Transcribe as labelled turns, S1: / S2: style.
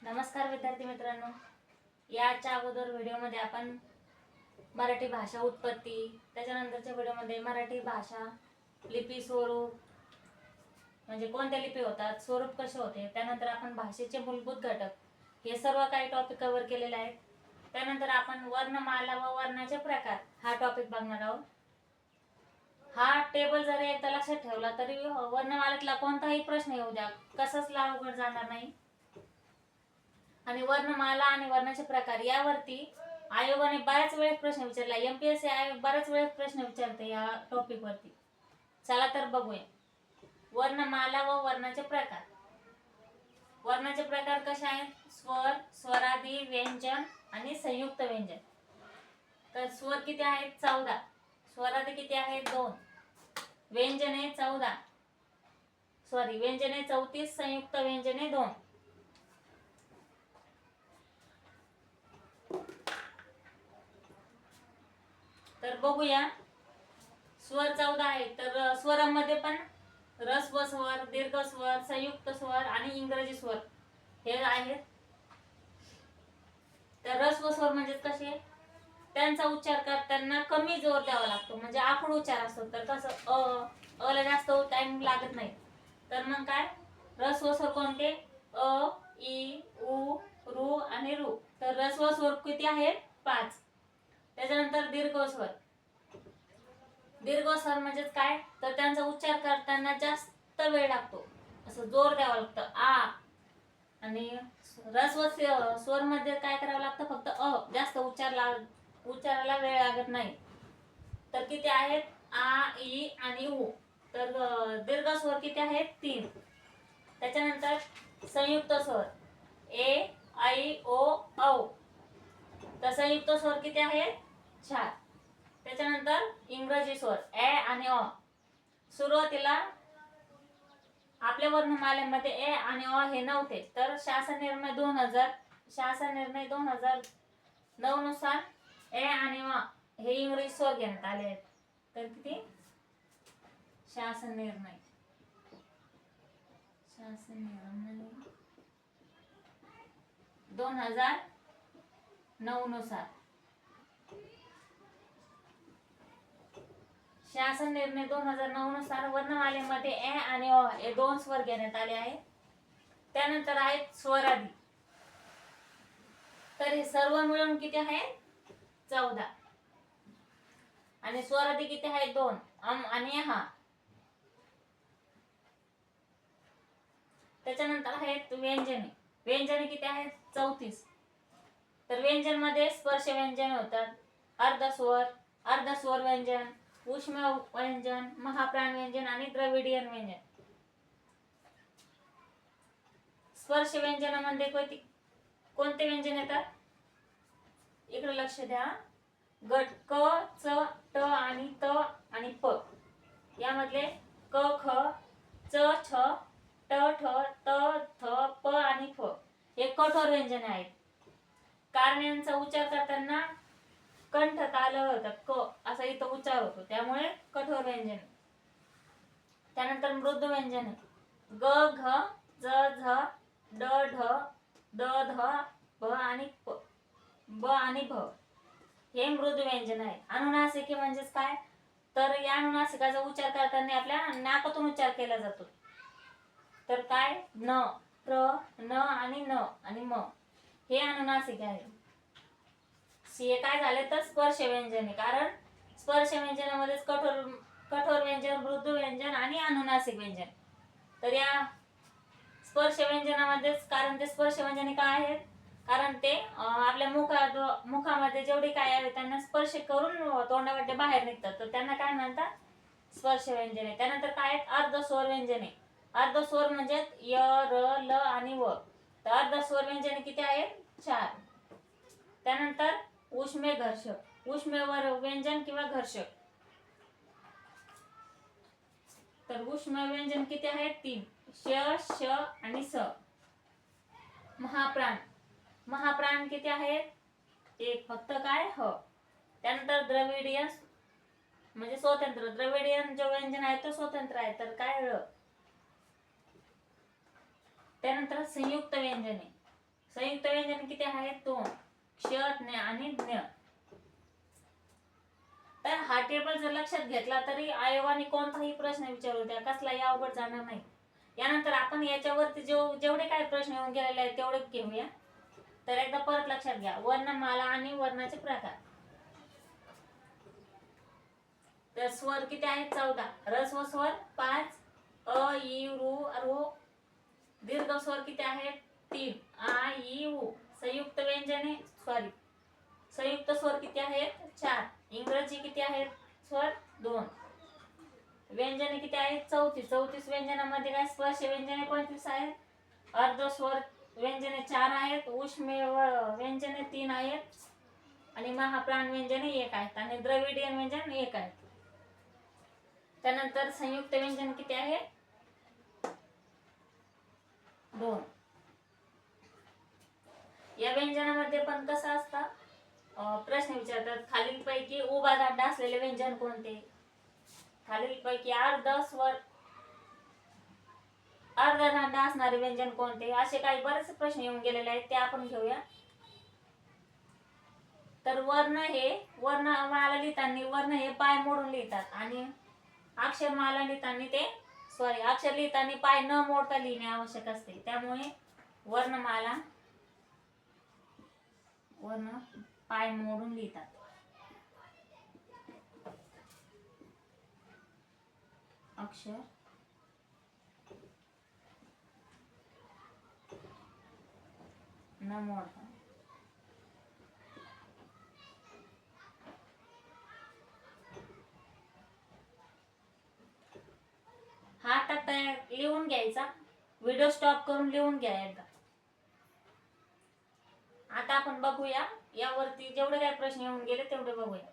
S1: नमस्कार विद्यार्थी मित्रांनो, याच्या अगोदर व्हिडिओमध्ये आपण मराठी भाषा उत्पत्ती, त्याच्यानंतरच्या व्हिडिओमध्ये मराठी भाषा लिपी स्वरूप म्हणजे कोणत्या लिपी होतात, स्वरूप कसे होते, त्यानंतर आपण भाषेचे मूलभूत घटक हे सर्व काही टॉपिक कव्हर केलेले आहेत. त्यानंतर आपण वर्णमाला व वर्णाचे प्रकार हा टॉपिक बघणार आहोत. हा टेबल जरी एकदा लक्षात ठेवला तरी वर्णमालेतला कोणताही प्रश्न येऊ द्या कसंच अवघड जाणार नाही. आणि वर्णमाला आणि वर्णाचे प्रकार यावरती आयोगाने बऱ्याच वेळेस प्रश्न विचारला. एमपीएससी आयोग बऱ्याच वेळेस प्रश्न विचारते या टॉपिक वरती. चला तर बघूया. वर्णमाला व वर्णाचे प्रकार. वर्णाचे प्रकार कसे आहेत? स्वर, स्वरादी, व्यंजन आणि संयुक्त व्यंजन. तर स्वर किती आहेत? 14. स्वरादी किती आहेत? 2. व्यंजने 14. व्यंजने 34. संयुक्त व्यंजने 2. तर बघूया. स्वर 14 आहे. तर स्वरांमध्ये पण ऱ्हस्व स्वर, दीर्घ स्वर, संयुक्त स्वर आणि इंग्रजी स्वर हे आहेत. तर ऱ्हस्व स्वर म्हणजे कसे? त्यांचा उच्चार करताना कमी जोर द्यावा लागतो, म्हणजे आखूड उच्चार असतो. तर कसं अ ला जास्त टाइम लागत नाही. तर मग काय ऱ्हस्व स्वर कोणते? अ, इ, उ, रू आणि रू. तर ऱ्हस्व स्वर किती आहेत? 5. त्याच्यानंतर दीर्घ स्वर. दीर्घ स्वर म्हणजे काय? तर त्यांचा उच्चार करताना जास्त वेळ लागतो, असं जोर द्यावा लागतं. आ. आणि ऱ्हस्व स्वर मध्ये काय करावं लागतं? फक्त जास्त उच्चाराला वेळ लागत नाही. तर किती आहेत? आ, इ आणि उ. तर दीर्घ स्वर किती आहेत? 3. त्याच्यानंतर संयुक्त स्वर ए, ऐ, ओ, औ. तर संयुक्त स्वर किती आहेत? 4. त्याच्यानंतर इंग्रजी स्वर ए आणि अ. सुरुवातीला आपल्या वर्णमालेमध्ये ए आणि अ हे नव्हते. तर शासन निर्णय 2009 नुसार ए आणि अ हे इंग्रजी स्वर घेण्यात आले आहेत. तर किती? शासन निर्णय 2009 नुसार. शासन निर्णय 2009 नुसार वर्णमालेमध्ये ए आणि अ हे 2 स्वर घेण्यात आले आहेत. त्यानंतर आहेत स्वरादी. तर हे सर्व मिळून किती आहेत? 14. आणि स्वरादी किती आहेत? 2. अम आणि हा. त्याच्यानंतर आहेत व्यंजने. व्यंजने किती आहेत? 34. तर व्यंजन मध्ये स्पर्श व्यंजन होतात, अर्धस्वर व्यंजन, उष्म व्यंजन, महाप्राण व्यंजन आणि द्रविडियन व्यंजन. स्पर्श व्यंजनामध्ये कोणते व्यंजन येतात? इकडे लक्ष द्या. गट क, च, ट आणि त आणि प. यामधले क, ख, च, छ, ट, ठ, त, थ, प आणि फ हे कठोर व्यंजन आहेत. कारण यांचा उच्चार करताना कंठ ताल होतात. क असा इथं उच्चार होतो, त्यामुळे कठोर व्यंजन. त्यानंतर मृदू व्यंजन ग, घ, ज, झ, ड, ढ, द, ध, भ आणि प, ब आणि भ हे मृदू व्यंजन आहे. अनुनासिके म्हणजेच काय? तर या अनुनासिकाचा उच्चार करताना आपल्या नाकातून उच्चार केला जातो. तर काय? न, प्र, न आणि न आणि म हे अनुनासिक आहे. हे काय झाले? तर स्पर्श व्यंजने. कारण स्पर्श व्यंजनामध्येच कठोर व्यंजन, मृदू व्यंजन आणि अनुनासिक व्यंजन. तर या स्पर्श व्यंजनामध्येच, कारण ते स्पर्श व्यंजने काय आहेत? कारण ते आपल्या मुखामध्ये जेवढे काय आहे त्यांना स्पर्श करून तोंडामध्ये बाहेर निघतात, तर त्यांना काय म्हणतात? स्पर्श व्यंजने. त्यानंतर काय आहेत? अर्धस्वर व्यंजने. अर्धस्वर म्हणजे य, र, ल आणि व. तर अर्धस्वर व्यंजने किती आहेत? 4. त्यानंतर उष्मे घर्षक. उष्मेवर व्यंजन किंवा घर्षक. तर उष्म व्यंजन किती आहेत? 3. श, श आणि स. महाप्राण. महाप्राण किती आहेत? 1 फक्त. काय? ह. त्यानंतर द्रविडियन म्हणजे स्वतंत्र. द्रविडियन जो व्यंजन आहे तो स्वतंत्र आहे. तर काय? ळ. त्यानंतर संयुक्त व्यंजने. संयुक्त व्यंजन किती आहेत 2, क्ष, ज्ञ आणि ज्ञ. तर हा टेबल जर लक्षात घेतला तरी आयोगाने कोणताही प्रश्न विचारू द्या कसलाही अवघड जाणार नाही. यानंतर आपण याच्यावरती जेवढे काही प्रश्न येऊन गेलेले आहेत तेवढे घेऊया. तर एकदा परत लक्षात घ्या, वर्णमाला आणि वर्णाचे प्रकार. तर स्वर किती आहेत 14, ऱ्हस्व स्वर 5, अ ई उ. दीर्घ स्वर किती आहेत 3, आ ई उ. संयुक्त स्वर किती आहेत 4. इंग्रजी किती आहेत स्वर 2. व्यंजने किती आहेत 34 व्यंजनामध्ये काय स्पर्श व्यंजने 25 आहेत. अर्ध स्वर व्यंजने 4 आहेत. उष्मेय व्यंजने 3 आहेत आणि महाप्राण व्यंजने 1 आहेत आणि द्रविडीय व्यंजन 1 आहे. त्यानंतर संयुक्त व्यंजन किती आहे 2. या व्यंजनामध्ये पण कसं असतं, प्रश्न विचारतात खालीलपैकी उभा दांडा असलेले व्यंजन कोणते. खालीलपैकी अर्ध दांडा असणारे व्यंजन कोणते. असे काही बरेच प्रश्न येऊन गेलेले आहेत ते आपण घेऊया. तर वर्णमाला लिहिताना वर्ण हे पाय मोडून लिहितात आणि अक्षरमाला लिहिताना अक्षर लिहिताना पाय न मोडता लिहिणे आवश्यक असते. त्यामुळे वर्ण पाय मोडून लिहितात. अक्षर न मोडता. हा आता लिहून घ्यायचा, व्हिडिओ स्टॉप करून लिहून घ्या एकदा. आता आपण बघूया यावरती जेवढे काही प्रश्न येऊन गेले तेवढे बघूया.